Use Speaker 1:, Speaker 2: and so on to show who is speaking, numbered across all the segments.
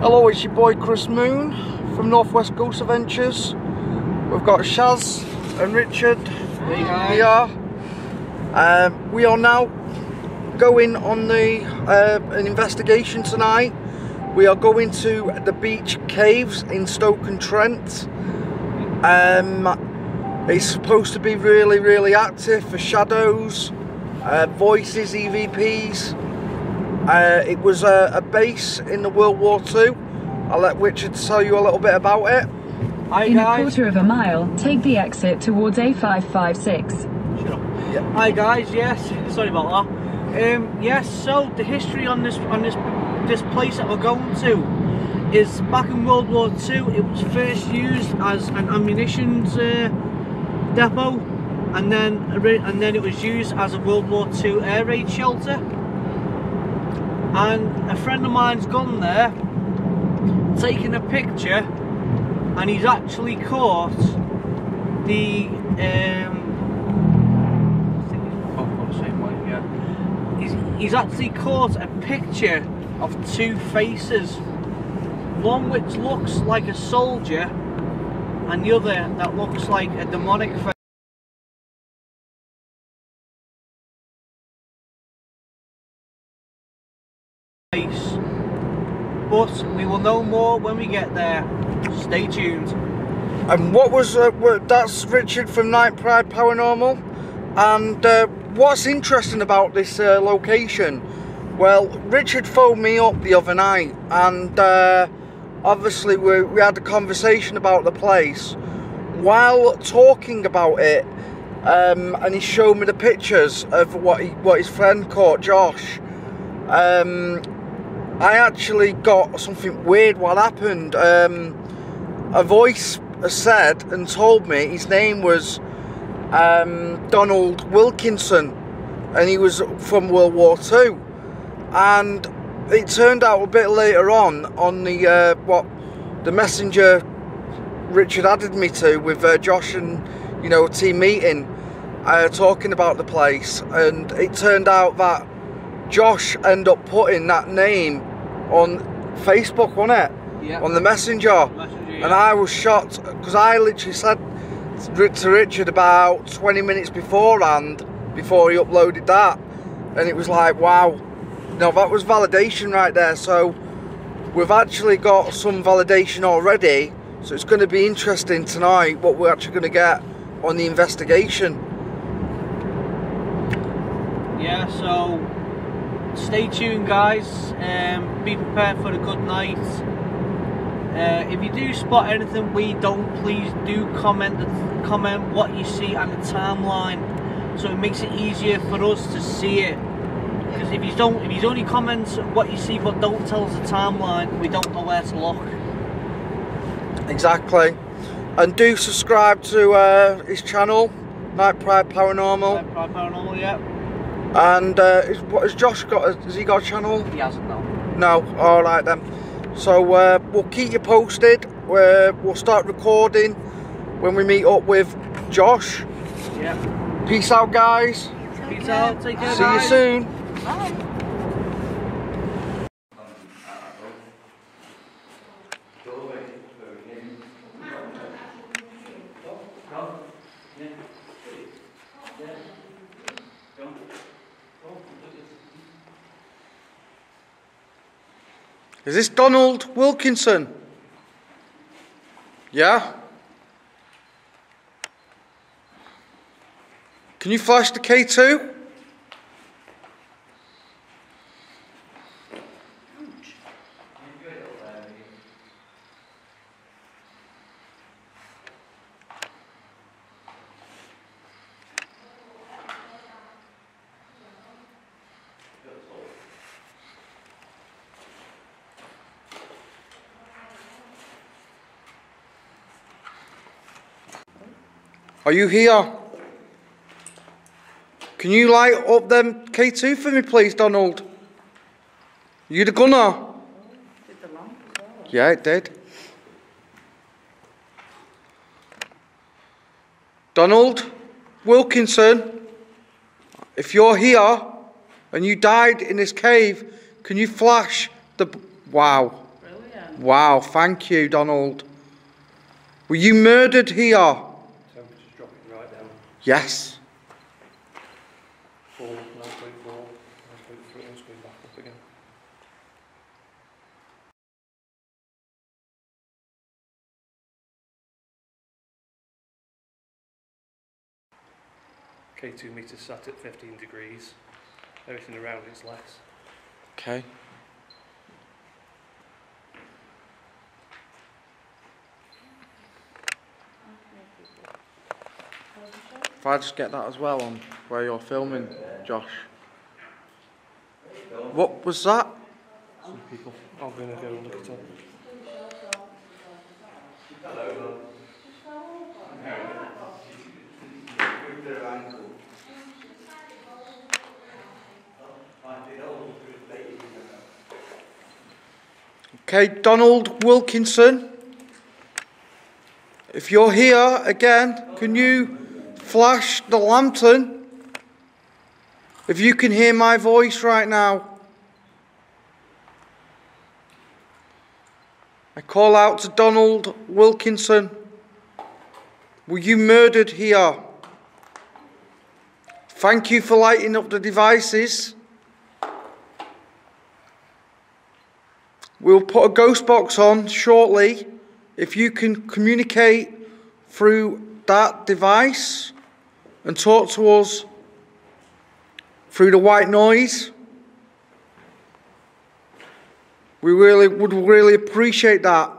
Speaker 1: Hello, it's your boy Chris Moon from Northwest Ghost Adventures. We've got Shaz and Richard here. We are now going on an investigation tonight. We are going to the beach caves in Stoke-on-Trent. It's supposed to be really active for shadows, voices, EVPs. It was a base in the World War II. I'll let Richard tell you a little bit about it.
Speaker 2: Hi guys. In a quarter of a mile, take the exit towards A556.
Speaker 3: Sure. Yeah. Hi guys, yes, sorry about that. Yes, so the history on this place that we're going to is back in World War II. It was first used as an ammunition depot, and then it was used as a World War II air raid shelter. And a friend of mine's gone there, taken a picture, and he's actually caught the he's actually caught a picture of two faces, one which looks like a soldier and the other that looks like a demonic face. But we will know more when we get there. Stay tuned.
Speaker 1: And what was that's Richard from Night Pride Paranormal. And what's interesting about this location? Well, Richard phoned me up the other night, and obviously we had a conversation about the place. While talking about it, and he showed me the pictures of what his friend caught, Josh. I actually got something weird what happened. A voice said and told me his name was Donald Wilkinson, and he was from World War II. And it turned out a bit later on the the messenger Richard added me to with Josh and a team meeting, talking about the place, and it turned out that Josh ended up putting that name on Facebook, wasn't it?
Speaker 3: Yeah.
Speaker 1: On the messenger.
Speaker 3: Yeah.
Speaker 1: And I was shocked because I literally said to Richard about 20 minutes beforehand, before he uploaded that, and it was like, wow, that was validation right there. So we've actually got some validation already, so it's going to be interesting tonight what we're actually going to get on the investigation.
Speaker 3: Yeah, so stay tuned guys, be prepared for a good night. If you do spot anything we don't, please do comment what you see on the timeline, so it makes it easier for us to see it. Because if you only comment what you see but don't tell us the timeline, we don't know where to look.
Speaker 1: Exactly. And do subscribe to his channel, Night Pride Paranormal.
Speaker 3: Night Pride Paranormal, yeah.
Speaker 1: And what has Josh got? Has he got a channel?
Speaker 3: He hasn't, no.
Speaker 1: No, alright then. So we'll keep you posted. We'll start recording when we meet up with Josh.
Speaker 3: Yeah.
Speaker 1: Peace out, guys.
Speaker 3: Peace out. Take care,
Speaker 1: See
Speaker 3: guys.
Speaker 1: you soon.
Speaker 3: Bye.
Speaker 1: Is this Donald Wilkinson? Yeah? Can you flash the K2? Are you here? Can you light up them K2 for me, please, Donald? You the gunner?
Speaker 4: Did the lamp as well?
Speaker 1: Yeah, it did. Donald Wilkinson, if you're here and you died in this cave, can you flash the... Wow.
Speaker 4: Brilliant.
Speaker 1: Wow, thank you, Donald. Were you murdered here?
Speaker 5: Temperature dropping right down.
Speaker 1: Yes.
Speaker 5: 4, 9.4, 9.3, it's going back up again. K2 meter sat at 15 degrees. Everything around it's less.
Speaker 1: Okay. If I just get that as well on where you're filming, Josh. What was that?
Speaker 5: Some people. I'm going to go and look it up.
Speaker 1: Okay, Donald Wilkinson. If you're here again, can you flash the lantern? If you can hear my voice right now. I call out to Donald Wilkinson. Were you murdered here? Thank you for lighting up the devices. We'll put a ghost box on shortly. If you can communicate through that device and talk to us through the white noise, we would really appreciate that.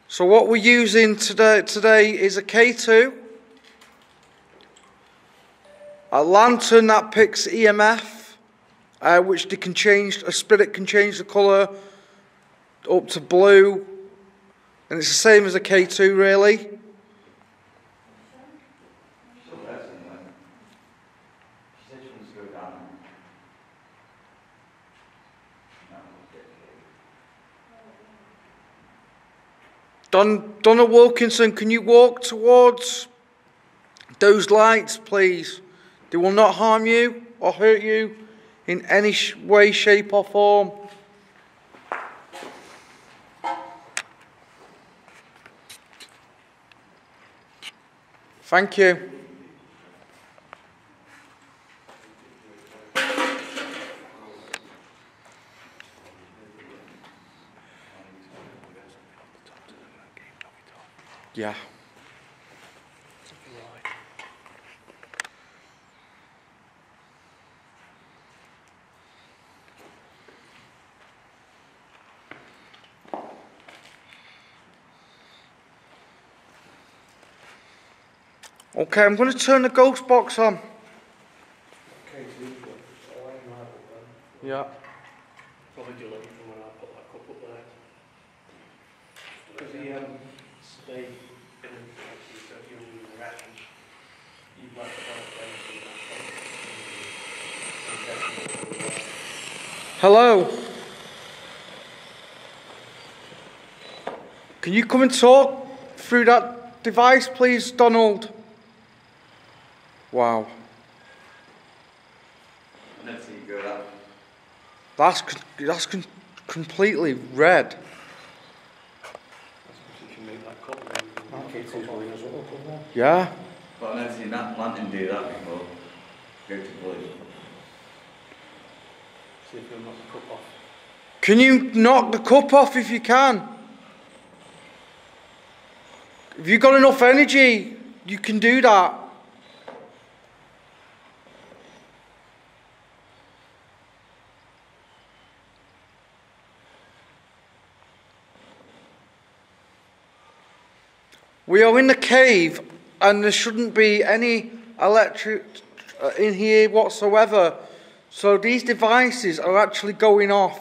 Speaker 1: So what we're using today is a K2, a lantern that picks EMF, which they can change. A spirit can change the colour up to blue, and it's the same as a K2 really. Donald Wilkinson, can you walk towards those lights, please? They will not harm you or hurt you in any way, shape or form. Thank you. Yeah. Okay, I'm going to turn the ghost box on. Yeah.
Speaker 5: Probably delete from when I put that cup up there. Because he stayed in the reaction. You've left the
Speaker 1: Hello. Can you come and talk through that device, please, Donald? Wow.
Speaker 6: I've never seen you go
Speaker 1: That's completely red. Yeah.
Speaker 6: But I've never seen that lantern do that before. Go to blue.
Speaker 5: See if you'll knock the cup off.
Speaker 1: Can you knock the cup off if you can? If you've got enough energy, you can do that. We are in the cave and there shouldn't be any electric in here whatsoever. So these devices are actually going off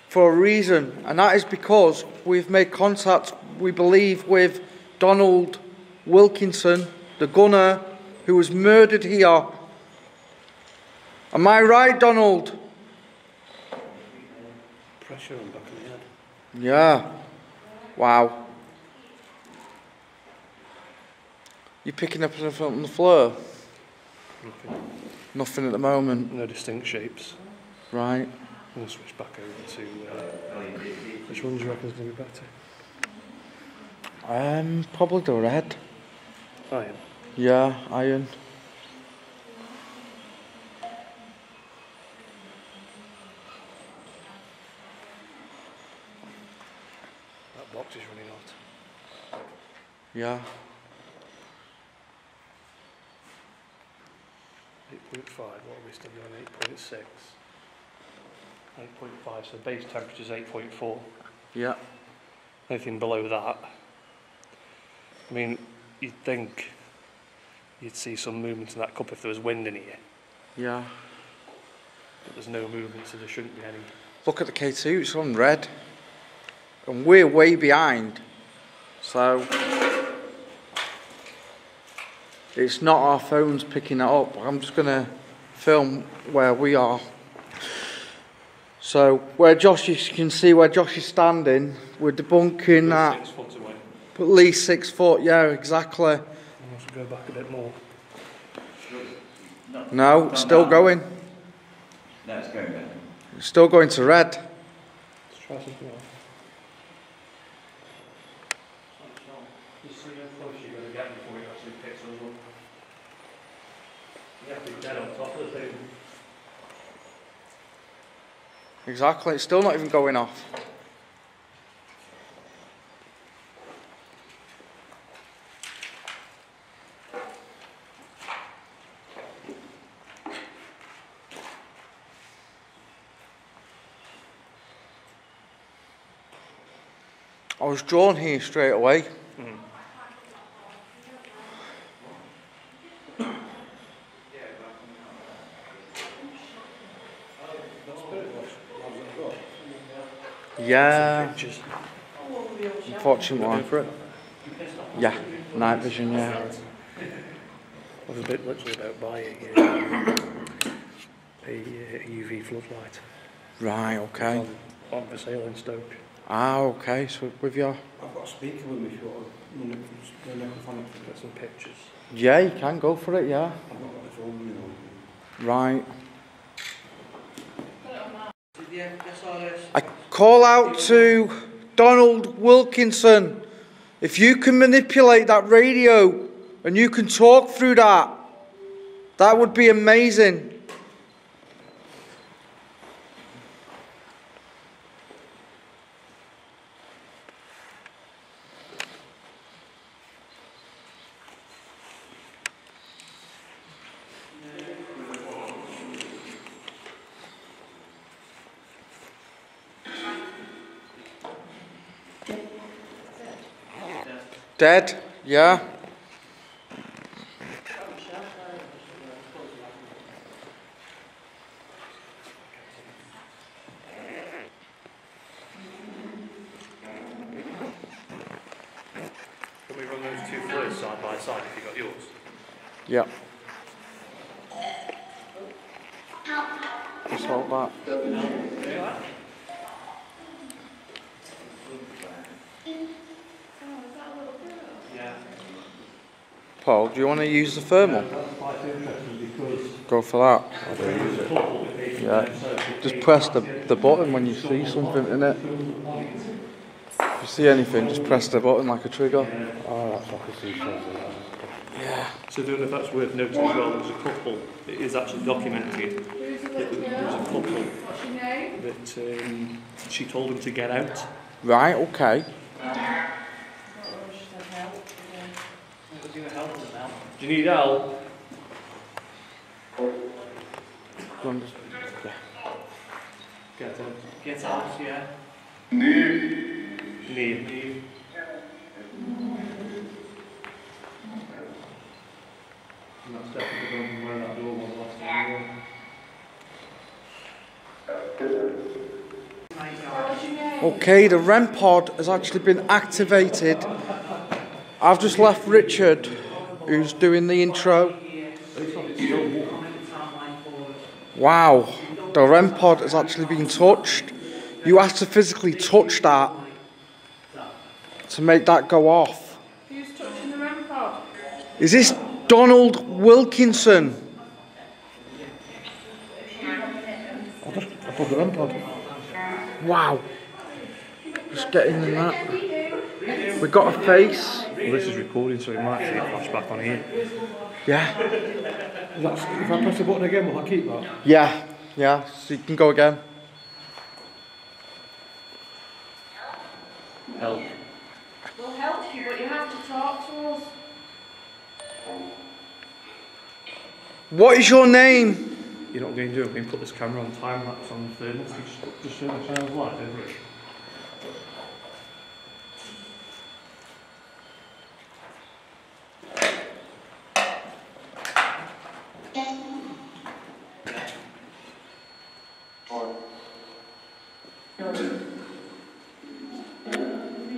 Speaker 1: for a reason, and that is because we've made contact, we believe, with Donald Wilkinson, the gunner who was murdered here. Am I right, Donald?
Speaker 5: Pressure on the back of the head.
Speaker 1: Yeah. Wow. You picking up anything on the floor?
Speaker 5: Nothing.
Speaker 1: Nothing at the moment.
Speaker 5: No distinct shapes.
Speaker 1: Right.
Speaker 5: We'll switch back over to which one do you reckon is going to be better?
Speaker 1: Probably the red.
Speaker 5: Iron.
Speaker 1: Yeah, iron.
Speaker 5: That box is running hot.
Speaker 1: Yeah.
Speaker 5: 8.5, what are we still doing? 8.6. 8.5, so base temperature is 8.4.
Speaker 1: Yeah.
Speaker 5: Anything below that, I mean, you'd think you'd see some movement in that cup if there was wind in here,
Speaker 1: Yeah.
Speaker 5: but there's no movement, so there shouldn't be any.
Speaker 1: Look at the K2, it's on red. And we're way behind. So it's not our phones picking it up. I'm just gonna film where we are. So where Josh, you can see where Josh is standing, we're debunking that
Speaker 5: 6 foot away.
Speaker 1: at least 6 foot, yeah, exactly.
Speaker 5: You have to go back a bit more.
Speaker 1: No, it's still going.
Speaker 6: No, it's going better.
Speaker 1: It's still going to red.
Speaker 5: Let's try something else. Just see how close you're going to get before it actually picks us up. You have to be dead on top of the thing.
Speaker 1: Exactly, it's still not even going off. I was drawn here straight away. Yeah,
Speaker 5: Pictures.
Speaker 1: unfortunate one.
Speaker 5: For it.
Speaker 1: Yeah, night vision, yeah.
Speaker 5: I was literally about buying a UV floodlight.
Speaker 1: Right, okay.
Speaker 5: On for sale in Stoke.
Speaker 1: Ah, okay, so with your...
Speaker 5: I've got a speaker with me if you want to get some pictures.
Speaker 1: Yeah, you can go for it, yeah.
Speaker 5: I've not got the phone with me though.
Speaker 1: Right. I call out to Donald Wilkinson. If you can manipulate that radio and you can talk through that, that would be amazing. Dead? Yeah.
Speaker 5: Can we run those two flares side by side if you got yours?
Speaker 1: Yeah. Just hold that. Paul, do you want to use the thermal? Go for that. Yeah. Just press the button when you see something in it. If you see anything, just press the button like a trigger.
Speaker 5: Oh, that's like a seashell.
Speaker 1: Yeah.
Speaker 5: So I don't know if that's worth noting as well. There's a couple, it is actually documented. There's a couple that she told him to get out.
Speaker 1: Right, okay.
Speaker 5: Do you need help?
Speaker 1: Go on, just- yeah.
Speaker 5: Get out.
Speaker 3: Get out, yeah.
Speaker 5: Knee. And that's definitely going from where that door was last time.
Speaker 1: Okay, the REM pod has actually been activated. I've just left Richard, who's doing the intro. Wow, the REM pod has actually been touched. You have to physically touch that to make that go off.
Speaker 4: Who's touching the REM pod?
Speaker 1: Is this Donald Wilkinson?
Speaker 5: I'll put it on pod.
Speaker 1: Wow. Just getting in that. We got a face.
Speaker 5: Well, this is recording, so it might see a flashback on here.
Speaker 1: Yeah.
Speaker 5: If I press the button again, will I keep that?
Speaker 1: Yeah. Yeah. So you can go again.
Speaker 5: Help.
Speaker 4: We'll help you, but you have to talk to us.
Speaker 1: What is your name?
Speaker 5: You know what I'm going to do? I'm going to put this camera on time lapse on the third. Just show the channel's light over it.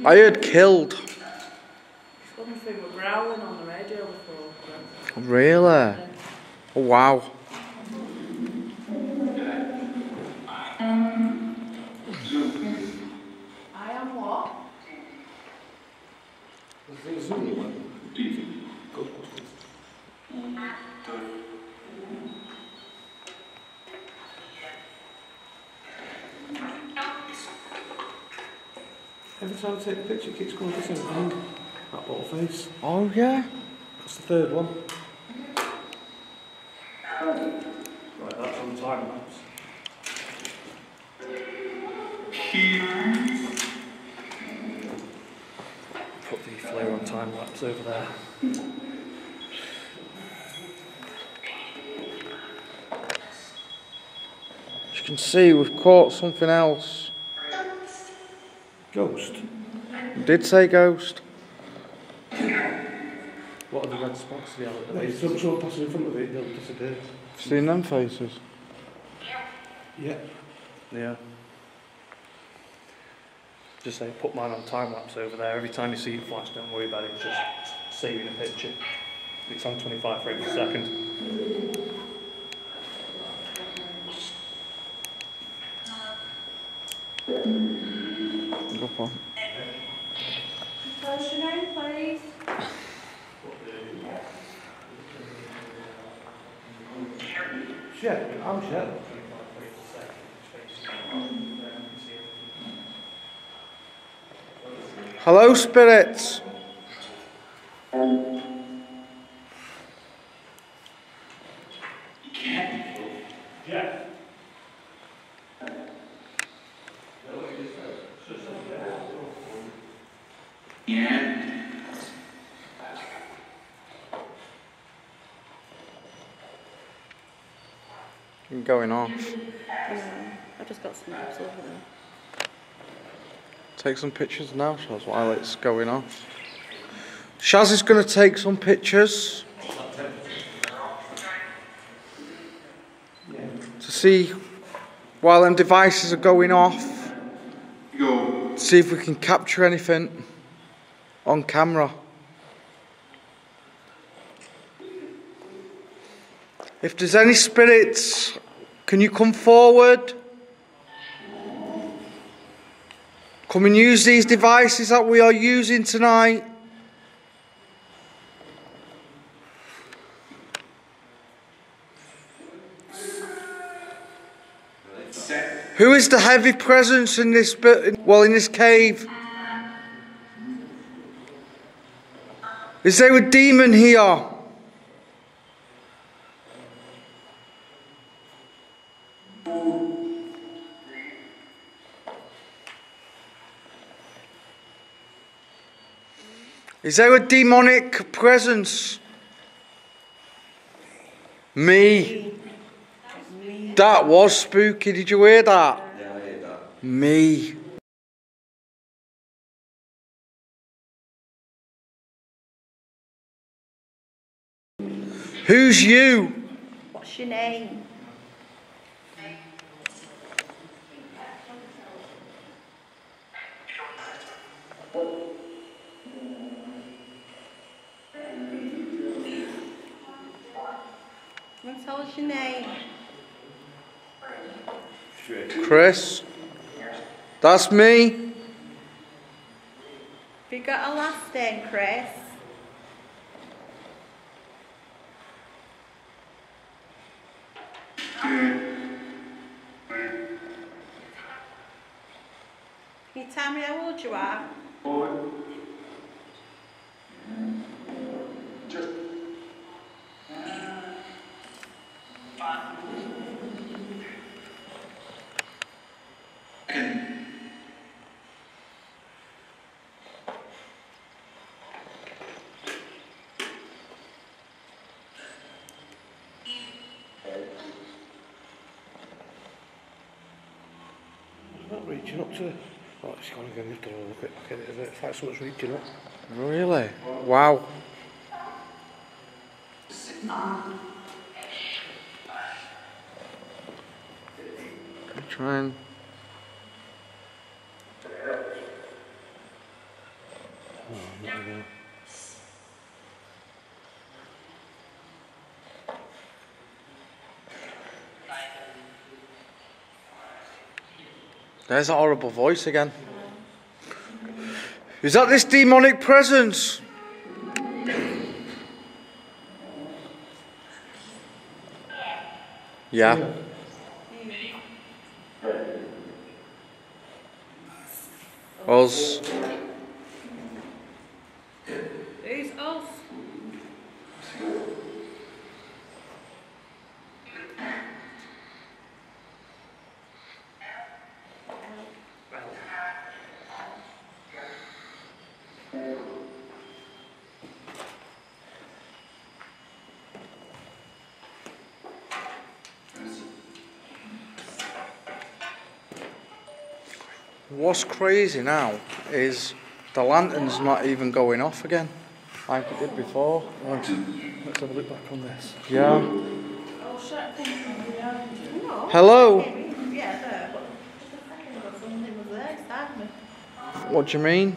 Speaker 1: I heard killed.
Speaker 4: Something were growling on the radio before.
Speaker 1: Really? Oh, wow.
Speaker 4: I am what?
Speaker 5: Every time I take the picture, it keeps going to the same thing. That little face.
Speaker 1: Oh, yeah.
Speaker 5: That's the third one. Right, that's on time lapse. Put the flare on time lapse over there.
Speaker 1: As you can see, we've caught something else.
Speaker 5: Ghost.
Speaker 1: Did say ghost.
Speaker 5: What are the red spots? Yeah, if someone passes in front of it, they'll disappear.
Speaker 1: Seen them faces?
Speaker 5: Yeah. Yeah. Just say, put mine on time lapse over there. Every time you see it flash, don't worry about it. It's just saving a picture. It's on 25 frames a second.
Speaker 1: Go on.
Speaker 4: Tell us your name, please.
Speaker 5: Shep, I'm Shep.
Speaker 1: Hello, spirits. Going off.
Speaker 4: I've just got some apps over there.
Speaker 1: Take some pictures now, Shaz, while it's going off. Shaz is going to take some pictures to see while them devices are going off. See if we can capture anything on camera. If there's any spirits, can you come forward? Come and use these devices that we are using tonight. Who is the heavy presence in this in this cave? Is there a demon here? Is there a demonic presence? Me. That was spooky. Did you hear that?
Speaker 6: Yeah, I heard that.
Speaker 1: Me. Who's you?
Speaker 4: What's your name? Tell us your name.
Speaker 1: Chris. That's me.
Speaker 4: Have you got a last name, Chris?
Speaker 7: Can you tell me how old you are?
Speaker 5: Not reaching up to. Oh, it's gone again. You've done a look at it. It's like someone's reaching up.
Speaker 1: Really? Wow. Try and...
Speaker 5: Oh, not again.
Speaker 1: There's a horrible voice again. Is that this demonic presence? Yeah. Us.
Speaker 7: Who's us?
Speaker 1: What's crazy now is the lantern's not even going off again, like it did before.
Speaker 5: Right. Let's have a look back on this.
Speaker 1: Yeah.
Speaker 4: Oh shit, I think
Speaker 7: No.
Speaker 1: Hello?
Speaker 7: Yeah, there, but just a second ago something was there beside me.
Speaker 1: What do you mean?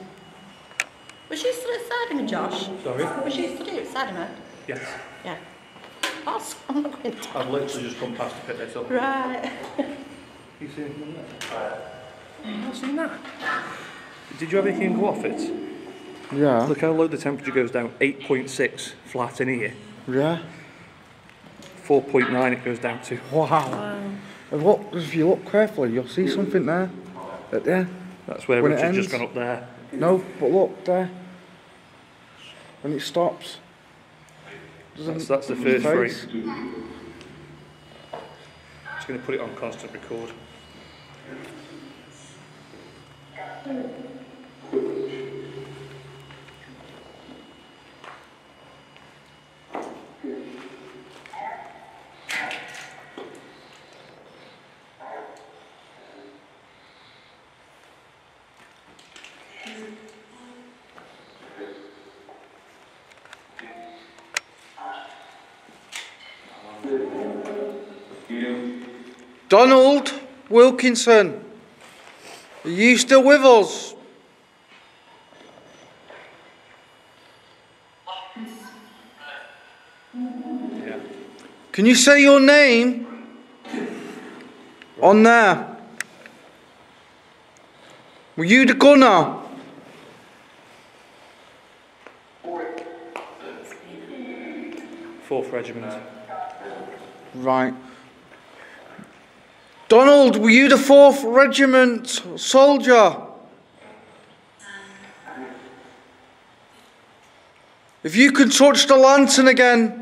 Speaker 7: Was she still outside of me, Josh?
Speaker 5: Sorry?
Speaker 7: Was she still outside of me?
Speaker 5: Yes.
Speaker 7: Yeah. Oh, I'm not going to.
Speaker 5: I've literally just come past to pick this up.
Speaker 7: Right.
Speaker 5: You see anything there? I've not seen that. Did you have anything go off it?
Speaker 1: Yeah.
Speaker 5: Look how low the temperature goes down. 8.6 flat in here.
Speaker 1: Yeah.
Speaker 5: 4.9 it goes down to.
Speaker 1: Wow. And what, if you look carefully, you'll see something there. There.
Speaker 5: That's where
Speaker 1: When it
Speaker 5: Richard's just
Speaker 1: ends?
Speaker 5: gone up there.
Speaker 1: No, but look there. When it stops.
Speaker 5: That's the first three.
Speaker 1: face.
Speaker 5: Just going to put it on constant record.
Speaker 1: Donald Wilkinson, are you still with us?
Speaker 5: Yeah.
Speaker 1: Can you say your name on there? Were you the gunner?
Speaker 5: Fourth Regiment.
Speaker 1: Right. Donald, were you the 4th Regiment soldier? If you could touch the lantern again.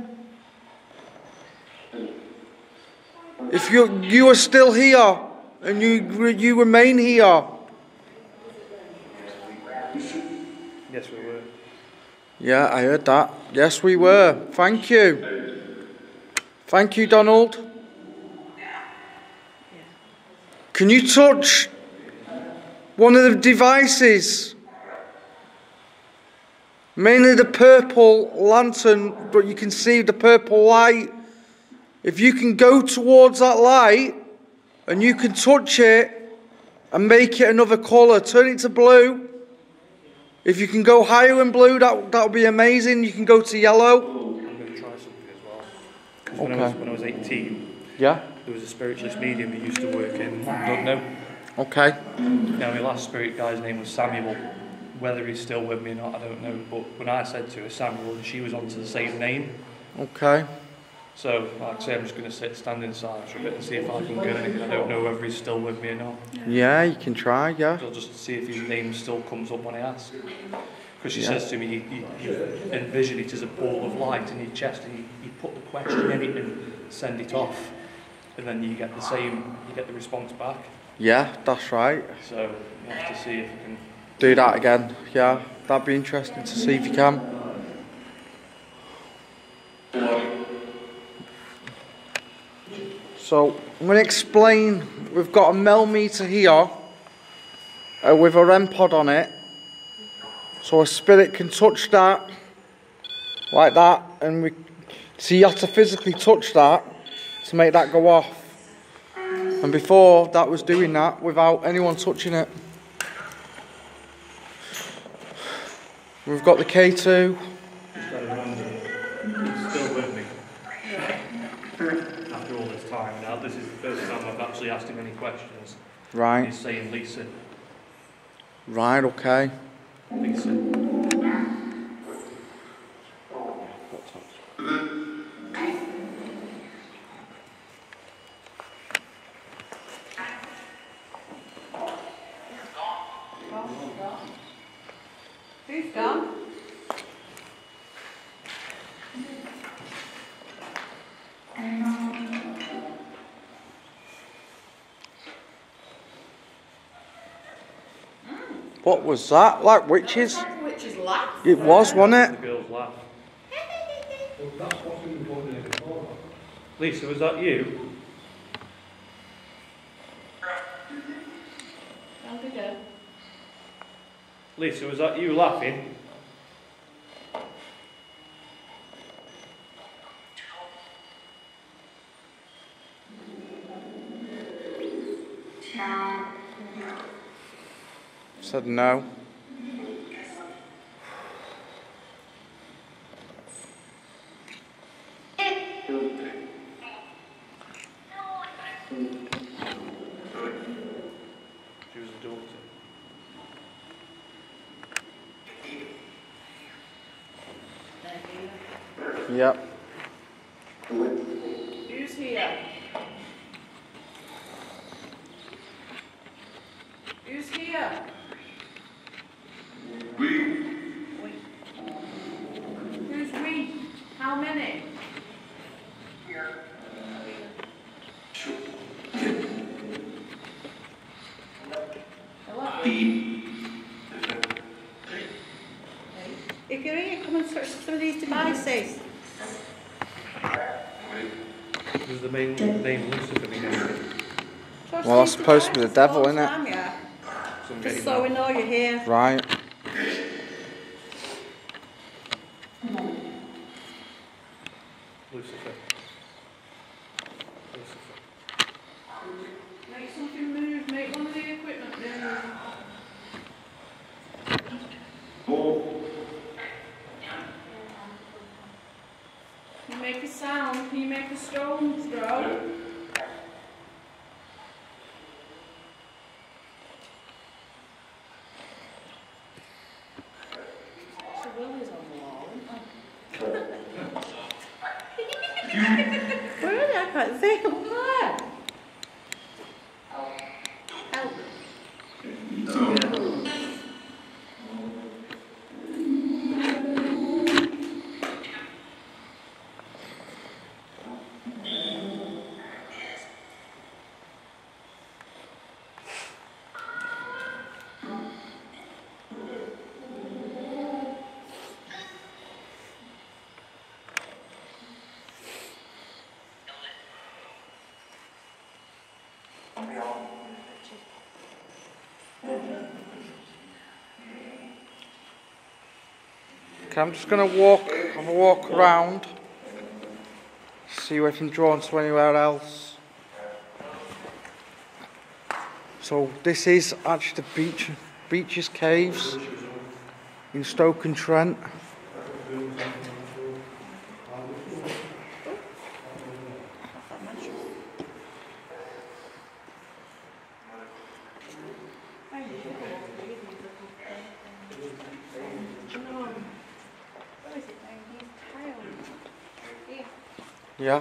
Speaker 1: If you are still here and you remain here.
Speaker 5: Yes, we were.
Speaker 1: Yeah, I heard that. Yes, we were. Thank you. Thank you, Donald. Can you touch one of the devices? Mainly the purple lantern, but you can see the purple light. If you can go towards that light and you can touch it and make it another colour, turn it to blue. If you can go higher in blue, that would be amazing. You can go to yellow.
Speaker 5: I'm going to try something as well. 'Cause
Speaker 1: Okay.
Speaker 5: when I was 18,
Speaker 1: Yeah?
Speaker 5: there was a spiritualist medium who used to work in Dudno.
Speaker 1: Okay.
Speaker 5: Now, my last spirit guy's name was Samuel. Whether he's still with me or not, I don't know. But when I said to her Samuel, and she was onto the same name,
Speaker 1: Okay.
Speaker 5: So, like I say, I'm just going to stand inside for a bit and see if I can get anything. I don't know whether he's still with me or not.
Speaker 1: Yeah, you can try, yeah.
Speaker 5: I'll just see if his name still comes up when I ask. Because she says to me, you envision it as a ball of light in your chest, and you put the question in it and send it off, and then you get the response back.
Speaker 1: Yeah, that's right.
Speaker 5: So, you have to see if you can
Speaker 1: do that again. Yeah, that'd be interesting to see if you can. So I'm going to explain. We've got a mel meter here with a REM pod on it, so a spirit can touch that like that, and so you have to physically touch that to make that go off. And before that was doing that without anyone touching it. We've got the K2.
Speaker 5: Just got to remember, he's still with me. After all this time. Now this is the first time I've actually asked him any questions.
Speaker 1: Right.
Speaker 5: He's saying Lisa.
Speaker 1: Right, okay.
Speaker 5: Lisa.
Speaker 7: Who's gone?
Speaker 1: What was that? Like witches?
Speaker 7: Witch's laugh.
Speaker 1: It was, wasn't
Speaker 5: The
Speaker 1: it?
Speaker 5: girls laugh. Lisa, was that you?
Speaker 7: Don't be good.
Speaker 5: Lisa, was that you laughing?
Speaker 1: Said no.
Speaker 5: She was a daughter.
Speaker 1: Yep.
Speaker 7: Who's here? Who's here? Who's we? How many? Hello? If you're here, come and search some of these devices.
Speaker 5: Was the main name Lucifer beginning?
Speaker 1: Well, that's supposed to be the devil, isn't it?
Speaker 7: Yeah.
Speaker 5: So I'm
Speaker 7: Just
Speaker 5: getting
Speaker 7: so we
Speaker 5: that.
Speaker 7: know you're here.
Speaker 1: Right.
Speaker 5: Lucifer. Lucifer.
Speaker 4: Make something move, make one of the equipment move. Can you make a sound? Can you make a stone throw?
Speaker 7: So Willie's on the wall, where are they? I can't see them. Where? Help.
Speaker 1: Okay, I'm just gonna have a walk around, see if I can draw into anywhere else. So this is actually the Beaches Caves in Stoke-on-Trent. Yeah.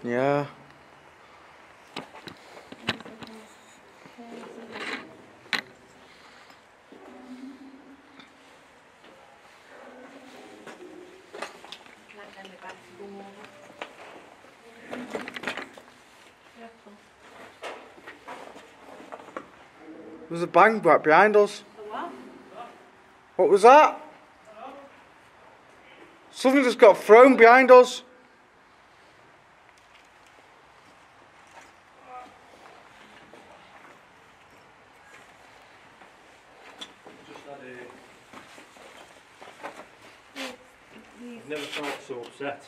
Speaker 1: Yeah. There's a bang right behind us.
Speaker 7: What?
Speaker 1: What was that? Something just got thrown behind us.
Speaker 5: I've never felt so upset.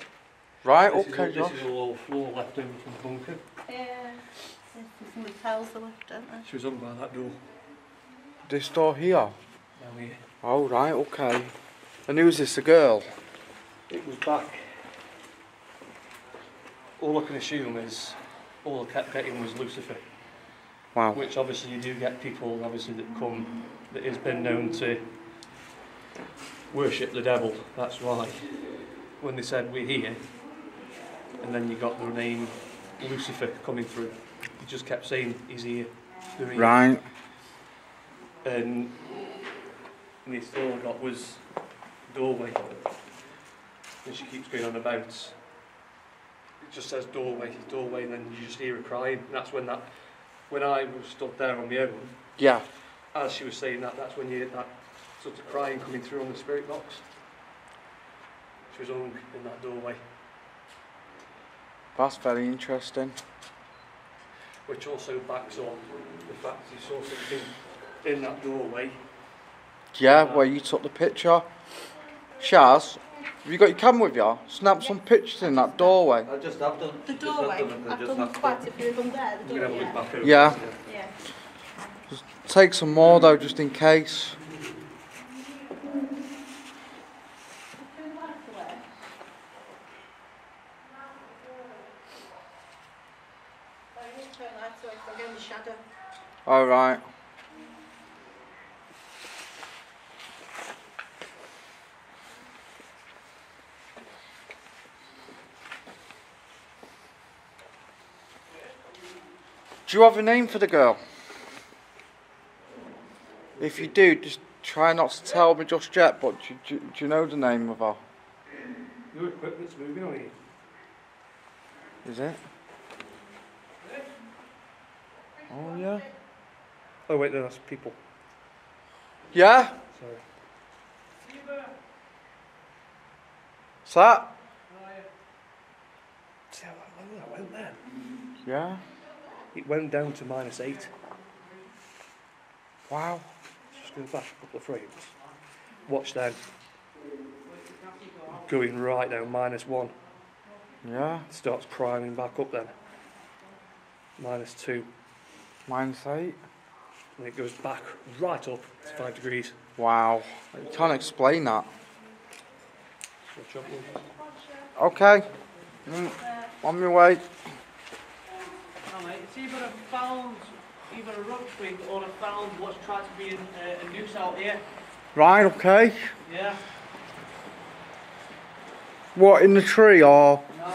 Speaker 1: Right,
Speaker 5: This
Speaker 1: okay,
Speaker 5: is
Speaker 1: Josh.
Speaker 5: all floor left over from the bunker.
Speaker 7: Yeah. Some of the tiles are left, aren't they?
Speaker 5: She was on by that door.
Speaker 1: This door here.
Speaker 5: Down here.
Speaker 1: Oh, right, okay. And who's this, a girl?
Speaker 5: It was back. All I can assume is all I kept getting was Lucifer.
Speaker 1: Wow.
Speaker 5: Which obviously you do get people obviously that come that has been known to worship the devil. That's why when they said we're here and then you got the name Lucifer coming through, he just kept saying he's here. They're here.
Speaker 1: Right.
Speaker 5: And this all I got was doorway. And she keeps going on about. It just says doorway, doorway, and then you just hear her crying. And that's when I was stood there on my own,
Speaker 1: Yeah.
Speaker 5: as she was saying that, that's when you hear that sort of crying coming through on the spirit box. She was hung in that doorway.
Speaker 1: That's very interesting.
Speaker 5: Which also backs on the fact you saw something in that doorway.
Speaker 1: Yeah, where you took the picture. Shaz, have you got your camera with you? Snap some pictures in that doorway.
Speaker 6: I just have done.
Speaker 7: The
Speaker 6: just have
Speaker 7: doorway.
Speaker 6: done it, I
Speaker 7: I've
Speaker 6: just
Speaker 7: done
Speaker 6: have
Speaker 7: quite a few of them there. The
Speaker 5: We're going to
Speaker 7: doorway.
Speaker 5: have a look back over.
Speaker 1: Yeah.
Speaker 7: Yeah.
Speaker 1: Take some more though, just in case. Alright. Do you have a name for the girl? If you do, just try not to tell me just yet, but do you know the name of her?
Speaker 5: Your equipment's moving on here.
Speaker 1: Is it? Oh yeah.
Speaker 5: Oh wait, no, that's people.
Speaker 1: Yeah?
Speaker 5: Sorry.
Speaker 1: What's that?
Speaker 5: See how long that went then?
Speaker 1: Yeah.
Speaker 5: It went down to -8.
Speaker 1: Wow.
Speaker 5: Just go back a couple of frames. Watch then. Going right down -1.
Speaker 1: Yeah.
Speaker 5: Starts climbing back up then. -2.
Speaker 1: -8.
Speaker 5: And it goes back right up to 5 degrees.
Speaker 1: Wow. You can't explain that.
Speaker 5: So jump in.
Speaker 1: Okay. On my way.
Speaker 3: No, mate, it's either I found either a rock twig or I found what's tried to be a noose out here.
Speaker 1: Right, okay.
Speaker 3: Yeah.
Speaker 1: What, in the tree or?
Speaker 3: No,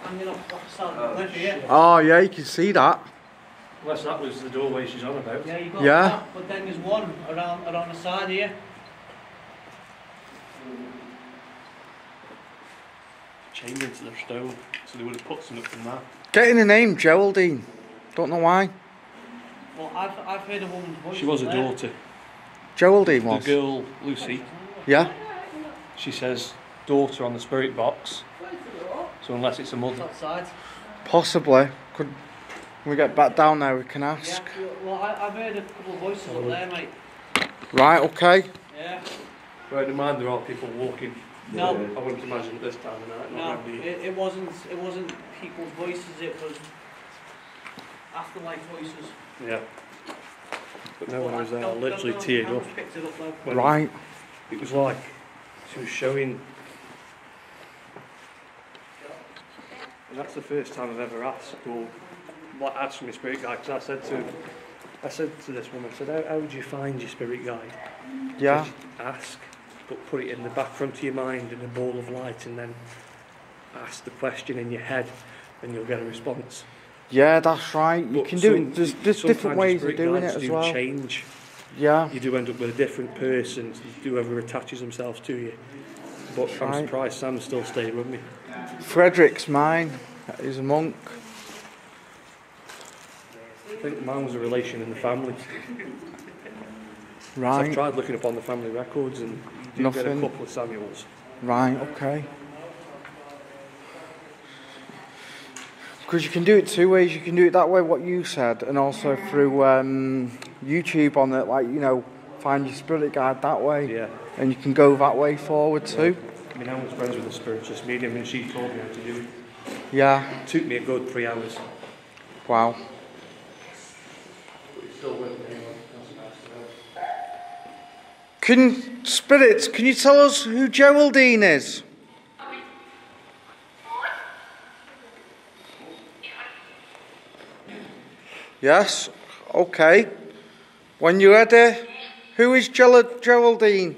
Speaker 3: hanging off the side of the cliff here.
Speaker 1: Oh yeah, you can see that.
Speaker 5: Unless that was the doorway she's on about.
Speaker 3: Yeah, you got
Speaker 1: Yeah.
Speaker 3: that, but then there's one around the side here.
Speaker 5: Chained into the stone, so they would have put something from that.
Speaker 1: Getting the name Geraldine. Don't know why.
Speaker 3: Well, I've heard a woman's voice.
Speaker 5: She was a
Speaker 3: there.
Speaker 5: daughter.
Speaker 1: Geraldine
Speaker 5: The
Speaker 1: was.
Speaker 5: girl, Lucy,
Speaker 1: Yeah.
Speaker 5: she says daughter on the spirit box. So unless it's a
Speaker 3: It's
Speaker 5: mother.
Speaker 3: outside.
Speaker 1: Possibly. Could when we get back down there we can ask.
Speaker 3: Yeah. Well, I've heard a couple of voices up there, mate.
Speaker 1: Right, okay.
Speaker 3: Yeah.
Speaker 5: Bear in mind there are people walking.
Speaker 3: No.
Speaker 5: I wouldn't imagine at this time of night.
Speaker 3: No,
Speaker 5: Not around here.
Speaker 3: it wasn't people's voices. It was afterlife voices.
Speaker 5: Yeah. But no one was there. I
Speaker 3: Don't-
Speaker 5: literally
Speaker 3: don't know
Speaker 5: teared
Speaker 3: how
Speaker 5: up.
Speaker 3: much picked it up though.
Speaker 5: When
Speaker 1: Right.
Speaker 5: It was like she was showing. And that's the first time I've ever asked or asked my spirit guide, because I said to this woman, I said, how would you find your spirit guide?
Speaker 1: Yeah.
Speaker 5: She said, ask. but put it in the back front of your mind in a ball of light, and then ask the question in your head, and you'll get a response.
Speaker 1: Yeah, that's right. You
Speaker 5: But
Speaker 1: can do it. There's different
Speaker 5: sometimes
Speaker 1: ways of
Speaker 5: spirit
Speaker 1: doing it
Speaker 5: guides
Speaker 1: as
Speaker 5: do
Speaker 1: well.
Speaker 5: change.
Speaker 1: Yeah.
Speaker 5: You do end up with a different person, whoever attaches themselves to you. But I'm
Speaker 1: Right.
Speaker 5: surprised Sam's still staying with me.
Speaker 1: Frederick's mine. He's a monk.
Speaker 5: I think mine was a relation in the family. So I've
Speaker 1: Right.
Speaker 5: tried looking up on the family records, and you do get a
Speaker 1: Nothing.
Speaker 5: couple of Samuels.
Speaker 1: Right, okay. Because you can do it two ways. You can do it that way, what you said, and also through YouTube on it, like, you know, find your spirit guide that way.
Speaker 5: Yeah.
Speaker 1: And you can go that way forward too.
Speaker 5: I mean, I was friends with a spiritualist medium, and she told me how to do it.
Speaker 1: Yeah.
Speaker 5: It took me a good 3 hours.
Speaker 1: Wow.
Speaker 5: But it's still with me anyway. That's nice to know.
Speaker 1: Spirits, can you tell us who Geraldine is? Yes, okay. When you're ready, who is Geraldine?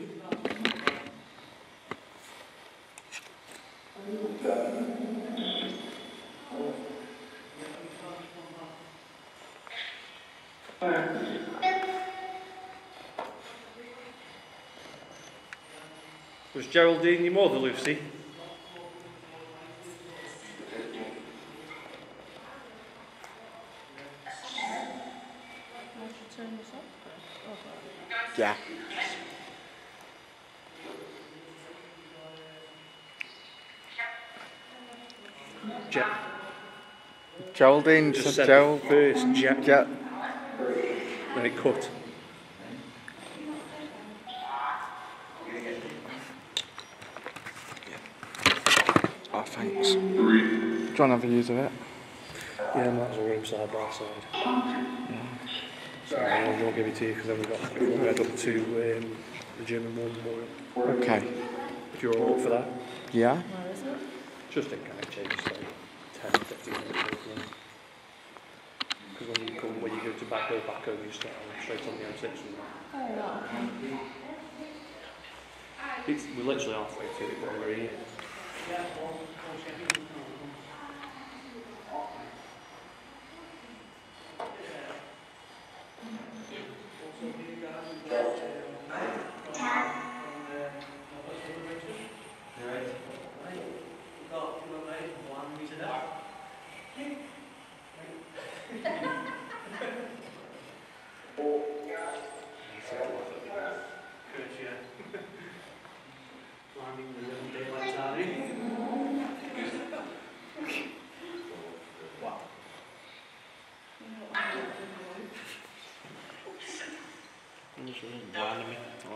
Speaker 5: Was Geraldine your mother, Lucy?
Speaker 1: Yeah. Geraldine
Speaker 5: Just
Speaker 1: said
Speaker 5: said
Speaker 1: Gerald.
Speaker 5: the first Jack,
Speaker 1: Yeah.
Speaker 5: then it cut.
Speaker 1: Oh, thanks. Do you want to have a use of it?
Speaker 5: Yeah, might as well room side by side. So I won't give it to you because then we've got to head up to the German War Memorial.
Speaker 1: Okay.
Speaker 5: If you're all up for that.
Speaker 1: Yeah.
Speaker 5: Just in kind of change, like 10, 15 minutes. Because when you go to back home, you start straight on the M6 and that. We're literally halfway to it while we're here.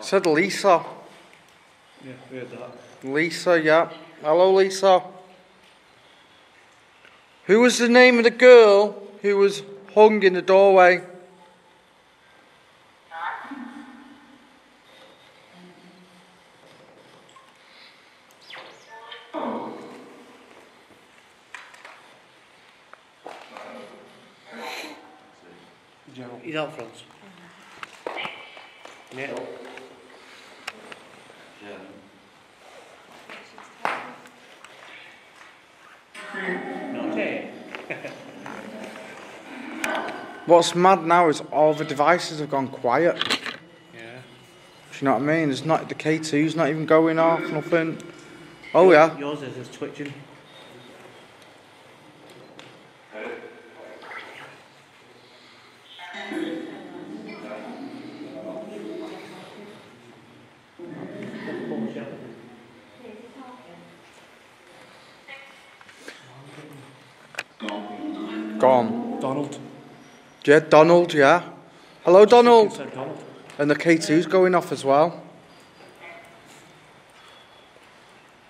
Speaker 1: Said Lisa.
Speaker 5: Yeah, we heard that.
Speaker 1: Lisa, yeah. Hello, Lisa. Who was the name of the girl who was hung in the doorway?
Speaker 5: He's out front. Yeah. Okay.
Speaker 1: What's mad now is all the devices have gone quiet.
Speaker 5: Yeah.
Speaker 1: Do you know what I mean? It's not the K2's not even going off, nothing. Oh yeah.
Speaker 3: Yours is twitching.
Speaker 1: Gone.
Speaker 5: Donald.
Speaker 1: Yeah, Donald, yeah. Hello, Donald.
Speaker 5: Said Donald.
Speaker 1: And the K2's going off as well.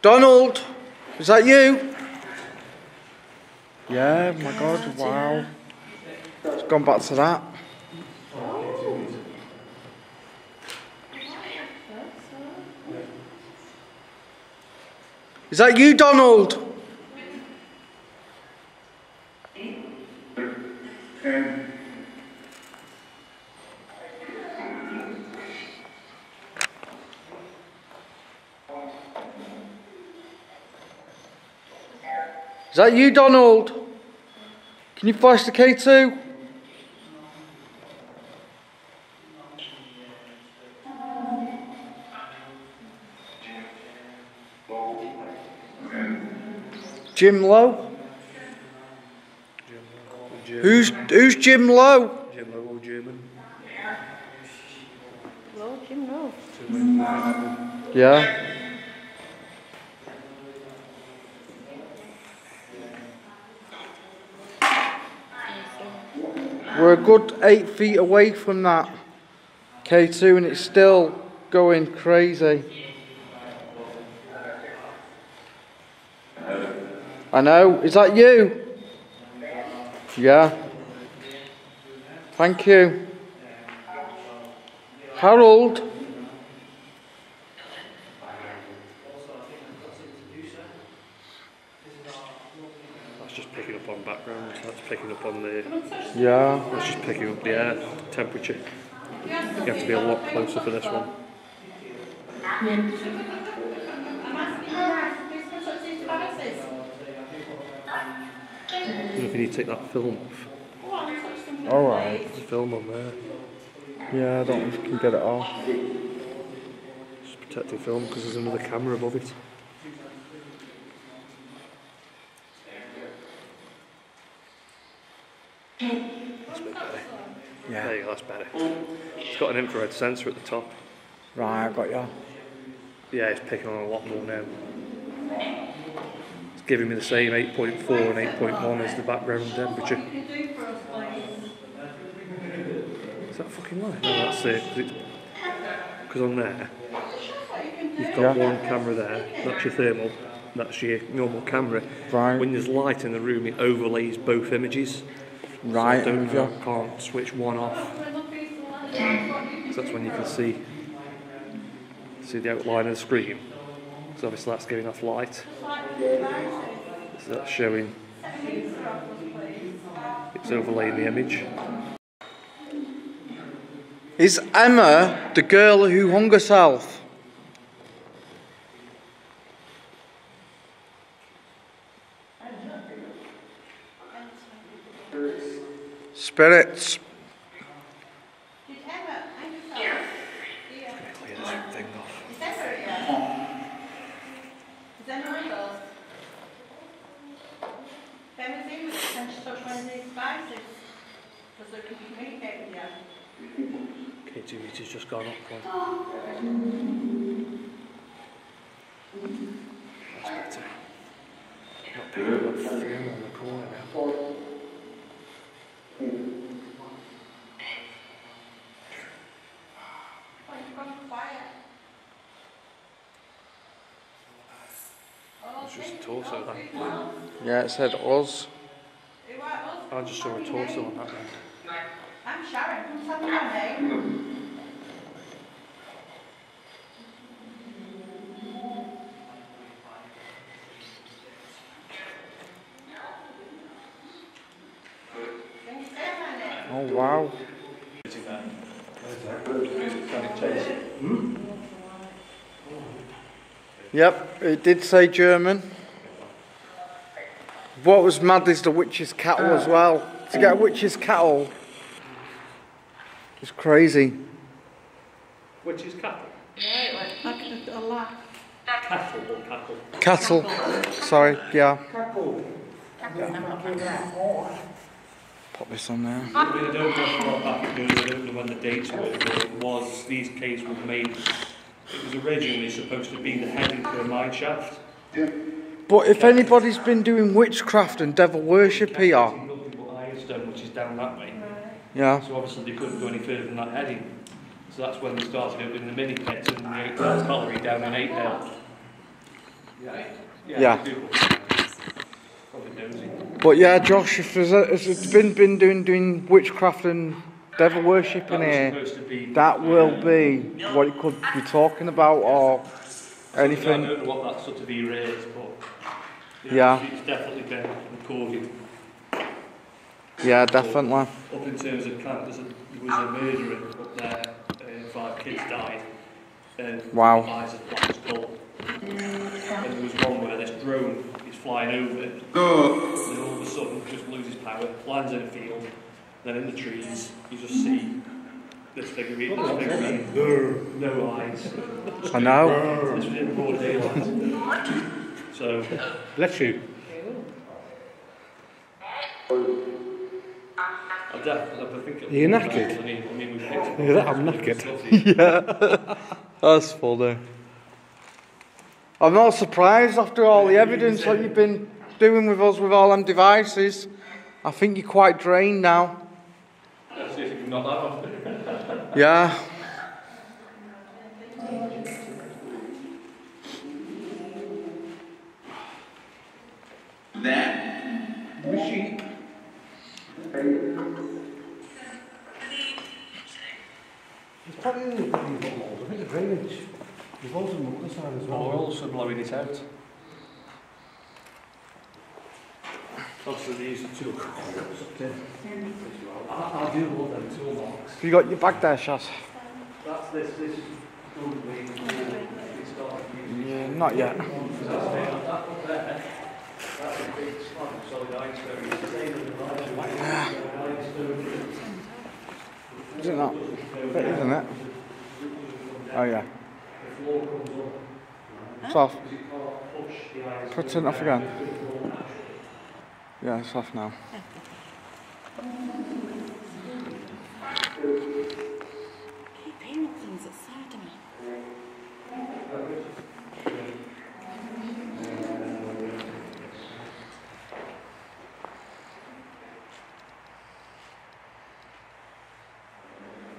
Speaker 1: Donald! Is that you? Yeah, my God, wow. It's gone back to that. Is that you, Donald? Is that you, Donald? Can you flash the K2? Jim Lowe? Who's Jim Lowe?
Speaker 5: Jim Lowe or German?
Speaker 7: Low, Jim Lowe.
Speaker 1: Yeah. We're a good 8 feet away from that K2 and it's still going crazy. I know. Is that you? Yeah. Thank you. Harold?
Speaker 5: That's just picking up on background. That's picking up on the...
Speaker 1: Yeah.
Speaker 5: That's just picking up the air temperature. You have to be a lot closer for this one.
Speaker 7: I'm asking you guys, please put such these devices.
Speaker 5: If you need to take that film off.
Speaker 7: Go on, touch them.
Speaker 1: Alright.
Speaker 5: There's a film on there.
Speaker 1: Yeah, I don't know if you can get it off.
Speaker 5: Just protecting film because there's another camera above it. That's a bit better.
Speaker 1: Yeah.
Speaker 5: There you go, that's better. It's got an infrared sensor at the top.
Speaker 1: Right, I got you.
Speaker 5: Yeah, it's picking on a lot more now. It's giving me the same 8.4 and 8.1 as the background temperature. Is that fucking light? No, that's it. Because on there, you've got one camera there, that's your thermal, that's your normal camera.
Speaker 1: Right.
Speaker 5: When there's light in the room, it overlays both images.
Speaker 1: Right,
Speaker 5: So
Speaker 1: with you.
Speaker 5: I can't switch one off. So that's when you can see the outline of the screen. So obviously that's giving off light. So that's showing it's overlaying the image.
Speaker 1: Is Emma the girl who hung herself? Spirits.
Speaker 7: Did Emma hang herself? Yeah.
Speaker 5: Clear this thing off.
Speaker 7: Is Emma here? Is Emma with us? Emma's in with us and she's touched one of these devices. Because they can communicate with you.
Speaker 5: K2 meter's just gone up one. That's better. Not picking up that film on the corner now.
Speaker 7: Oh, you've gone quiet. Oh,
Speaker 5: It's just a torso that.
Speaker 1: Yeah, it said us.
Speaker 7: It was us.
Speaker 5: I just saw a torso on that one.
Speaker 7: I'm Sharon. Come tell me my name. Can you say my name?
Speaker 1: Oh wow. Yep, it did say German. What was mad is the witch's cattle as well. To get a witch's cattle is crazy.
Speaker 5: Which is cattle?
Speaker 7: Yeah, it went like a laugh.
Speaker 5: Cattle or cattle?
Speaker 1: Cattle. Sorry, yeah. Put this on there.
Speaker 5: I mean, I don't know what that because I don't know when the dates were, but it was, these caves were made, it was originally supposed to be the heading for a mine shaft.
Speaker 1: But if anybody's been doing witchcraft and devil worship here,
Speaker 5: Nothing but ironstone, which is down that way.
Speaker 1: yeah,
Speaker 5: So obviously they couldn't go any further than that heading. So that's when they started opening the mini pits and the 8 Dale Colliery down in 8 Dale.
Speaker 1: Yeah.
Speaker 5: Probably nosy.
Speaker 1: but yeah, Josh, if it's been doing witchcraft and devil worship in
Speaker 5: That was
Speaker 1: here,
Speaker 5: supposed to be...
Speaker 1: that will be what it could be talking about or
Speaker 5: I
Speaker 1: anything.
Speaker 5: don't know what that sort of era is, but...
Speaker 1: Yeah.
Speaker 5: It's definitely been recorded.
Speaker 1: Yeah, definitely.
Speaker 5: Up in terms of camp, there was a murderer up there, 5 kids died.
Speaker 1: Wow.
Speaker 5: Eyes as black as coal. And there was one where this drone, he's flying over, and then all of a sudden just loses power, lands in a field, then in the trees you just see this figure being no eyes.
Speaker 1: I know.
Speaker 5: This was in broad daylight. So, bless you.
Speaker 8: Are you knackered? I'm knackered.
Speaker 1: Yeah, that's funny. I'm not surprised after all the evidence that you've been doing with us with all them devices. I think you're quite drained now.
Speaker 5: Let's see if you can knock that off.
Speaker 1: Yeah.
Speaker 8: Machine. It's probably only got mould. I think the drainage. There's loads of mold on the side as well.
Speaker 5: We're also blowing it out. Obviously they use the tool. I'll do all them tool marks.
Speaker 1: Have you got your bag there, Shaz?
Speaker 5: That's this is probably
Speaker 1: Yeah, not yet.
Speaker 5: that's up there. That's a big slab of solid ironstone.
Speaker 1: Isn't that? It is, isn't it? Oh yeah. It's off. Put it off again. Yeah, it's off now.
Speaker 7: Keep hearing things outside of me.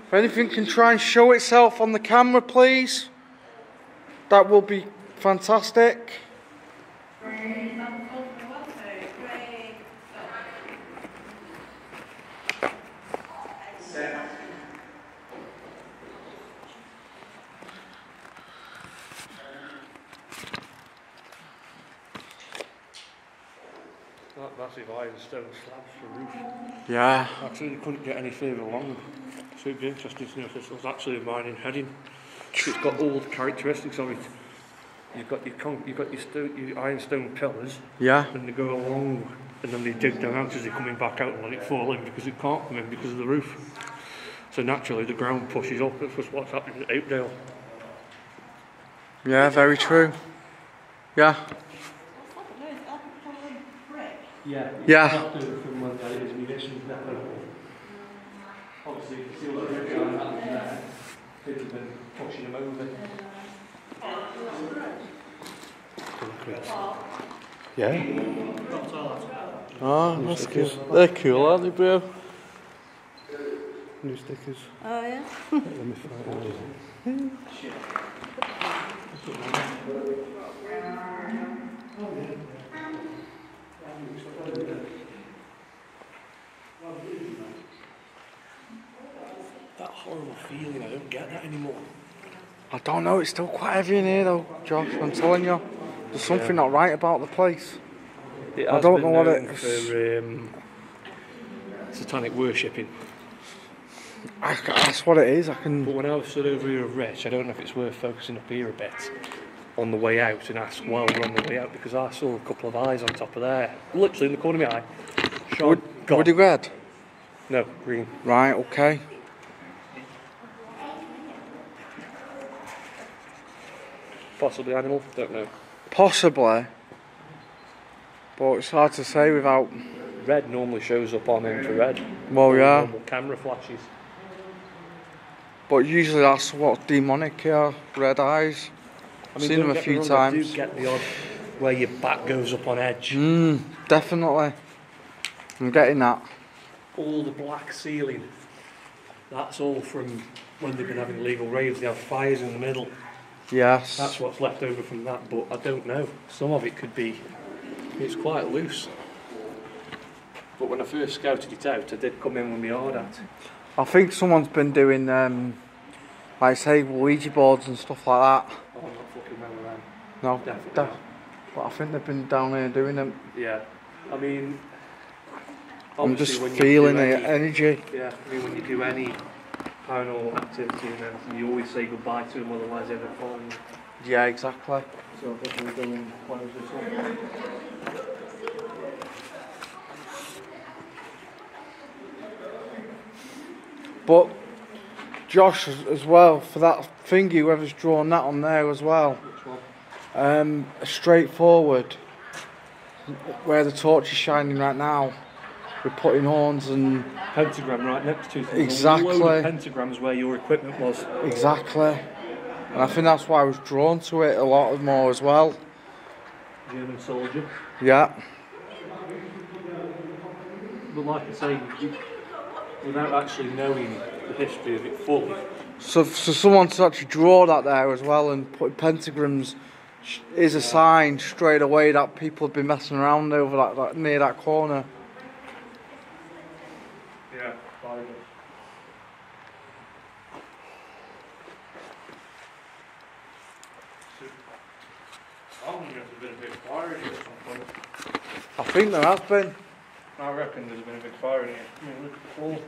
Speaker 1: If anything can try and show itself on the camera, please, that will be fantastic.
Speaker 5: That massive ironstone slabs for roof.
Speaker 1: Yeah.
Speaker 5: Actually, couldn't get any further along. So it'd be interesting to know if this was actually a mining heading. It's got all the characteristics of it. You've got your ironstone pillars,
Speaker 1: Yeah.
Speaker 5: and they go along, and then they dig them out as they're coming back out and let it fall in because it can't come in because of the roof. So naturally, the ground pushes up. That's what's happening at Oakdale.
Speaker 1: Yeah, very true. Yeah.
Speaker 5: Yeah.
Speaker 1: Yeah.
Speaker 5: From one day is munitions depot. Obviously, you can see what they're going on there. Kids have been pushing them over.
Speaker 8: Yeah.
Speaker 1: Oh, that's cool. They're cool, aren't they, bro?
Speaker 8: New stickers.
Speaker 7: Oh yeah?
Speaker 8: Let me find
Speaker 5: That horrible feeling, I don't get that anymore.
Speaker 1: I don't know, it's still quite heavy in here though, Josh, I'm telling you. There's something not right about the place. I don't know what it is.
Speaker 5: For satanic worshipping.
Speaker 1: That's what it is, I can...
Speaker 5: But when I was stood over here with Rich, I don't know if it's worth focusing up here a bit on the way out and ask while we're on the way out, because I saw a couple of eyes on top of there, literally in the corner of my eye.
Speaker 1: Would you red?
Speaker 5: No, green.
Speaker 1: Right, okay.
Speaker 5: Possibly animal, don't know.
Speaker 1: Possibly. But it's hard to say without...
Speaker 5: Red normally shows up on infrared.
Speaker 1: Well, yeah.
Speaker 5: Normal camera flashes.
Speaker 1: But usually that's what's demonic here, red eyes.
Speaker 5: I mean,
Speaker 1: Seen them a few times.
Speaker 5: I do get the odd where your back goes up on edge.
Speaker 1: Definitely. I'm getting that.
Speaker 5: All the black ceiling, that's all from when they've been having illegal raids. They have fires in the middle.
Speaker 1: Yes.
Speaker 5: That's what's left over from that, but I don't know. Some of it could be, it's quite loose. But when I first scouted it out, I did come in with my hard hat.
Speaker 1: I think someone's been doing, like say, Ouija boards and stuff like that.
Speaker 5: Oh, I'm not fucking well with them.
Speaker 1: No,
Speaker 5: Definitely.
Speaker 1: but I think they've been down here doing them.
Speaker 5: Yeah, I mean,
Speaker 1: I'm just
Speaker 5: when you
Speaker 1: feeling
Speaker 5: do
Speaker 1: the
Speaker 5: any-
Speaker 1: energy.
Speaker 5: Yeah, I mean, when you do any paranormal activity and everything, you always say goodbye to them, otherwise they're falling.
Speaker 1: Yeah, exactly.
Speaker 5: So I think we're going to close this up.
Speaker 1: But Josh as well, for that thingy, whoever's drawn that on there as well.
Speaker 5: Which one?
Speaker 1: Straightforward, where the torch is shining right now. We're putting horns and
Speaker 5: Pentagram right next to it.
Speaker 1: exactly.
Speaker 5: A load of pentagrams where your equipment was.
Speaker 1: Exactly. And I think that's why I was drawn to it a lot more as well.
Speaker 5: German soldier.
Speaker 1: Yeah.
Speaker 5: But like I say, without actually knowing the history of it fully.
Speaker 1: So for someone to actually draw that there as well and put pentagrams is a sign straight away that people have been messing around over that near that corner.
Speaker 5: Yeah, fire. I wonder if there's been a big fire in here at some point.
Speaker 1: I think there has been.
Speaker 5: I reckon there's been a big fire in here. I mean, look at the floor.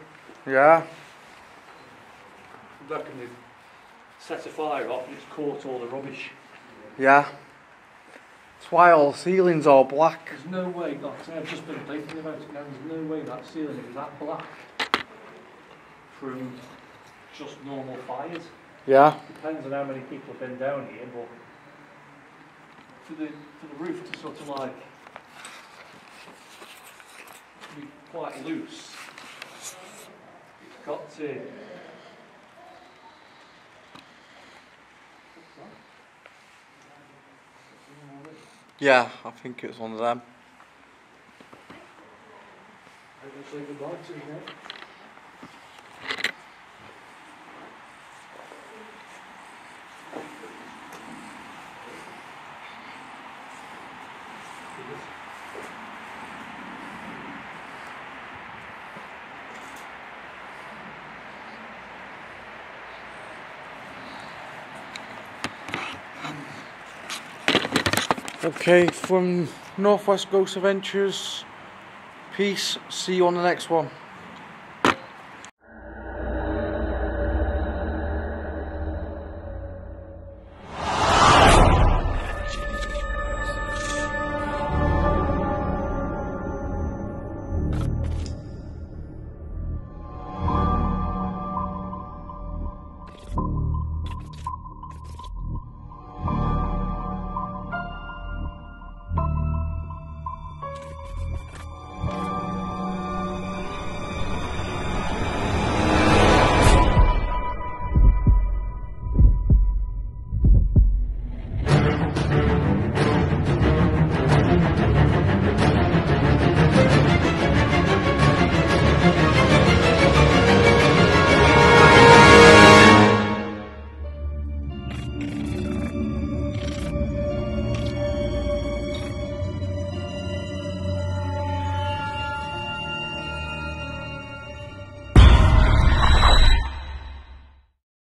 Speaker 1: Yeah.
Speaker 5: I reckon they've set a fire off and it's caught all the rubbish.
Speaker 1: Yeah. That's why all the ceiling's all black.
Speaker 5: There's no way, like I say, I've just been thinking about it now, there's no way that ceiling is that black from just normal fires.
Speaker 1: Yeah.
Speaker 5: Depends on how many people have been down here, but for the roof to sort of like be quite loose, it's got to.
Speaker 1: Yeah, I think it's one of them.
Speaker 5: I can say goodbye to you now.
Speaker 1: Okay, from Northwest Ghost Adventures, peace, see you on the next one.